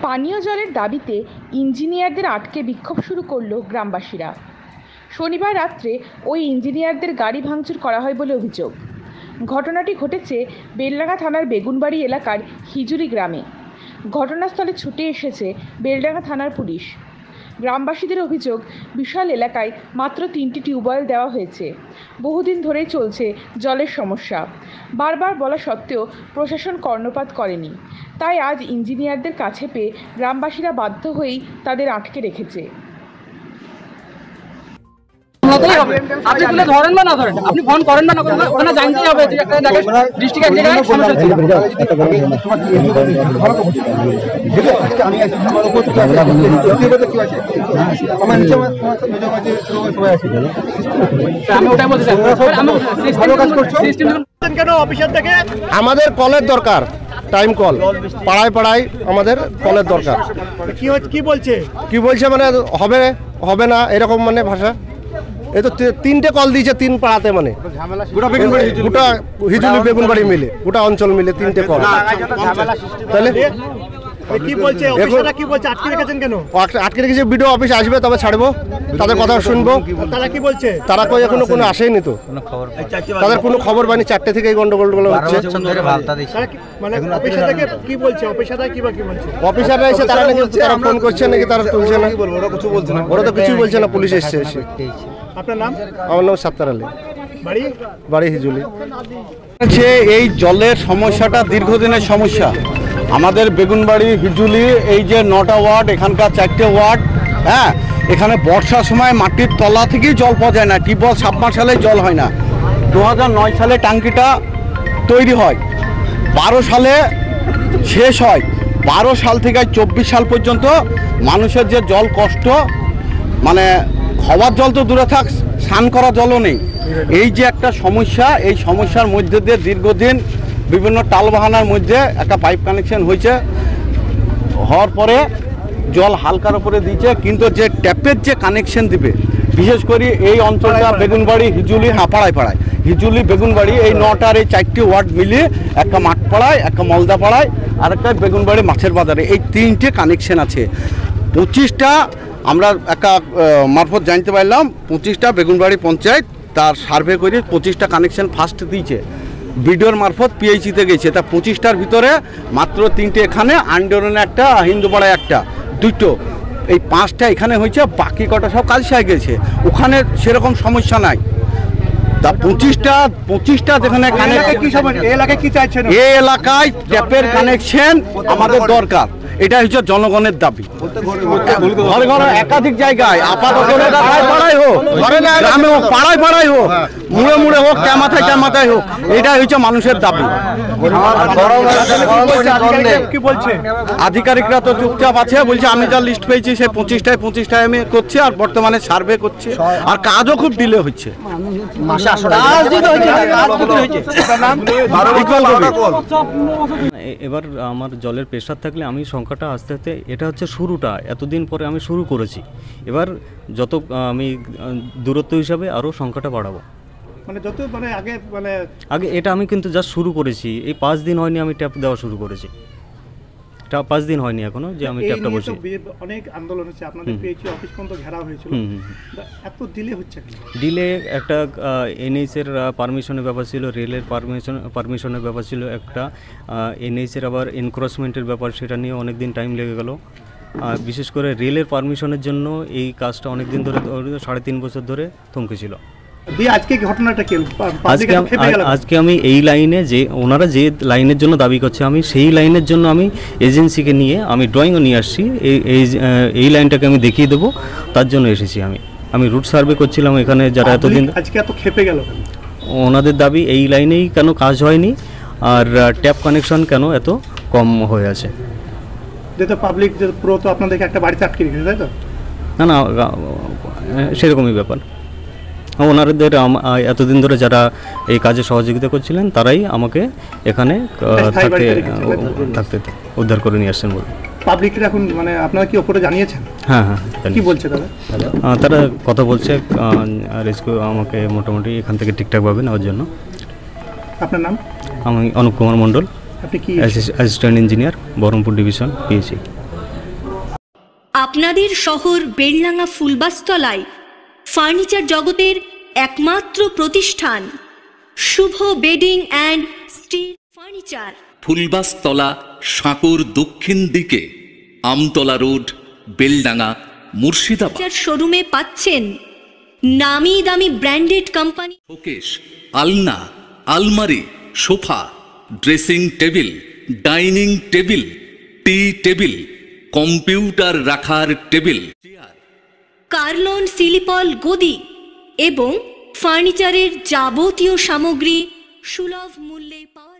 পানীয় জলের দাবিতে ইঞ্জিনিয়ারদের আটকে বিক্ষোভ শুরু করলো গ্রামবাসীরা। শনিবার রাত্রে ওই ইঞ্জিনিয়ারদের গাড়ি ভাঙচুর করা হয় বলে অভিযোগ। ঘটনাটি ঘটেছে বেলডাঙ্গা থানার বেগুনবাড়ি এলাকার হিজুলি গ্রামে। ঘটনাস্থলে ছুটে এসেছে বেলডাঙ্গা থানার পুলিশ। গ্রামবাসীদের অভিযোগ, বিশাল এলাকায় মাত্র 3টি টিউবওয়েল দেওয়া হয়েছে। বহুদিন ধরেই চলছে জলের সমস্যা। বারবার বলা সত্ত্বেও প্রশাসন কর্ণপাত করেনি। তাই আজ ইঞ্জিনিয়ারদের কাছে পেয়ে গ্রামবাসীরা বাধ্য হয়েই তাদের আটকে রেখেছে। আপনি তুলে ধরেন বা না ধরেন, আপনি ফোন করেন বা না করেন, ওখানে জানতেই হবে যে একটা দেখেন ডিস্ট্রিক্ট এক জায়গায় সমস্যা ছিল। আমাদের কলের দরকার, টাইম কল, পাড়ায় পাড়ায় আমাদের কলের দরকার। কি বলছে মানে হবে হবে না এরকম মানে ভাষা। এই তো 3টে কল দিয়েছে 3 পাড়াতে, মানে গোটা হিজুলি বেগুনবাড়ি মিলে, গোটা অঞ্চল মিলে 3টে কল। তাহলে কি বলছে অফিসাররা, কি বলছে আটকে রেখেছেন কেন? আটকে রেখেছে, বিডিও অফিস আসবে তবে ছাড়বো, তাদের কথা শুনবো। তারা কি বলছে? তারা কই এখনো কোনো আসেনি তো, তাদের কোনো খবর পাইনি। 4টে থেকে এই গন্ডগোলগুলো হচ্ছে। মানে অফিসার থেকে কি বলছে? অফিসাররা কি বলছে? অফিসাররা এসে তারা নাকি তারা ফোন করছে নাকি তারা তুলছে না, ওরা কিছু বলছে না। ওরা তো কিছুই বলছে না, পুলিশ এসছে। আপনার নাম? আমার নাম সাত্তার আলী, বাড়ি হিজুলি। এই জলের সমস্যাটা দীর্ঘদিনের সমস্যা আমাদের বেগুনবাড়ি হিজুলি। এই যে 9টা ওয়ার্ড, এখানকার 4টে ওয়ার্ড, হ্যাঁ, এখানে বর্ষার সময় মাটির তলা থেকেই জল পাওয়া যায় না। টিউবওয়েল সাবমার্শালে জল হয় না। 2009 সালে ট্যাঙ্কিটা তৈরি হয়, 12 সালে শেষ হয়। 12 সাল থেকে 24 সাল পর্যন্ত মানুষের যে জল কষ্ট, মানে খাওয়ার জল তো দূরে থাক, স্নান করা জলও নেই। এই যে একটা সমস্যা, এই সমস্যার মধ্যে দিয়ে দীর্ঘদিন বিভিন্ন টালবাহানার মধ্যে একটা পাইপ কানেকশন হয়েছে। হওয়ার পরে জল হালকার উপরে দিয়েছে, কিন্তু যে ট্যাপের যে কানেকশন দিবে, বিশেষ করে এই অঞ্চলটা বেগুনবাড়ি হিজুলি, পাড়ায় পাড়ায় হিজুলি বেগুনবাড়ি, এই 9টার এই 4টি ওয়ার্ড মিলিয়ে একটা মাঠপাড়ায়, একটা মলদাপাড়ায়, আর একটা বেগুনবাড়ি মাছের বাজারে, এই 3টে কানেকশন আছে। 25টা আমরা একটা মারফত জানতে পারলাম, 25টা বেগুনবাড়ি পঞ্চায়েত তার সার্ভে করে 25টা কানেকশন ফার্স্ট দিয়েছে। বিডিওর মারফত পিএইচিতে গেছে। তা 25টার ভিতরে মাত্র 3টে এখানে, আন্ডরনে একটা, হিন্দুপাড়ায় একটা, 2টো, এই 5টা এখানে হয়েছে। বাকি কটা সব কালসায় গেছে, ওখানে সেরকম সমস্যা নাই। তা 25টা যেখানে এই এলাকায় ট্যাপের কানেকশন আমাদের দরকার। এটা হচ্ছে জনগণের দাবি। ঘরে ঘরে একাধিক জায়গায়, আপাতত পাড়ায় হোক, গ্রামে হোক, পাড়ায় পাড়ায় হোক, মুড়ে মুড়ে হোক, ক্যামাথায় হোক, এটাই হচ্ছে মানুষের দাবি। কি বলছে আধিকারিকরা তো চুপচাপ আছে, বলছে আমি যা লিস্ট পেয়েছি সেই 25টায় আমি করছি, আর বর্তমানে সার্ভে করছে, আর কাজও খুব ডিলে হচ্ছে। এবার আমার জলের প্রেশার থাকলে আমি সংখ্যাটা আস্তে আস্তে, এটা হচ্ছে শুরুটা, এতদিন পরে আমি শুরু করেছি। এবার যত আমি দূরত্ব হিসাবে আরও সংখ্যাটা বাড়াবো। মানে যত আগে এটা আমি কিন্তু জাস্ট শুরু করেছি, এই 5 দিন হয়নি আমি ট্যাপ দেওয়া শুরু করেছি। 5 দিন হয়নি এখনো যে আমি ট্যাপটা বসি। অনেক আন্দোলন হচ্ছে, আপনাদের পিএইচি অফিস পর্যন্ত ঘেরাও হয়েছিল, এত ডিলে হচ্ছে। ডিলে একটা এনএইচ এর পারমিশনের ব্যাপার ছিল, রেলের পারমিশনের ব্যাপার ছিল, একটা এনএইচ এর আবার এনক্রোচমেন্টের ব্যাপার, সেটা নিয়ে অনেক দিন টাইম লেগে গেল। বিশেষ করে রেলের পারমিশনের জন্য এই কাজটা অনেক দিন ধরে, 3.5 বছর ধরে থমকে ছিল। আজকে আমি এই লাইনে, যে ওনারা যে লাইনের জন্য দাবি করছে, আমি সেই লাইনের জন্য আমি এজেন্সিকে নিয়ে আমি ড্রয়িংও নিয়ে আসছি। এই লাইনটাকে আমি দেখিয়ে দেবো, তার জন্য এসেছি। আমি রুট সার্ভে করছিলাম এখানে, যারা এতদিন আজকে এত খেপে গেল, ওনাদের দাবি এই লাইনেই কেন কাজ হয়নি, আর ট্যাপ কানেকশন কেন এত কম হয়ে আছে। যেহেতু পাবলিক পুরো তো আপনাদেরকে একটা বাড়িতে আটকে রেখেছে, তাই তো? না, সেরকমই ব্যাপার। ওনাদের এতদিন ধরে যারা এই কাজে সহযোগিতা করছিলেন, তারাই আমাকে এখানে থাকতে উদ্ধার করে নিয়ে আসছেন বলে। পাবলিকের এখন মানে আপনারা কি ওপরে জানিয়েছেন? হ্যাঁ হ্যাঁ কি বলছে তারা? তারা কথা বলছে রেস্কিউ আমাকে মোটামুটি এখান থেকে ঠিকঠাকভাবে নেওয়ার জন্য। আপনার নাম? আমি অনুপ কুমার মণ্ডল, আপনি কি assistant engineer, Baharampur division, PSC. আপনাদের শহর বেলডাঙ্গা ফুলবাসতলায় ফার্নিচার জগতের একমাত্র প্রতিষ্ঠান শুভ বেডিং অ্যান্ড স্টিল ফার্নিচার, ফুলবাসতলা, সাঁকুর দক্ষিণ দিকে, আমতলা রোড, বেলডাঙ্গা, মুর্শিদাবাদ। শোরুমে পাচ্ছেন নামি দামি ব্র্যান্ডেড কোম্পানি শোকেস, আলনা, আলমারি, sofa, dressing table, dining table, tea table, computer রাখার টেবিল, চেয়ার, কার্লন সিলিপল গদি এবং ফার্নিচারের যাবতীয় সামগ্রী সুলভ মূল্যে পাওয়া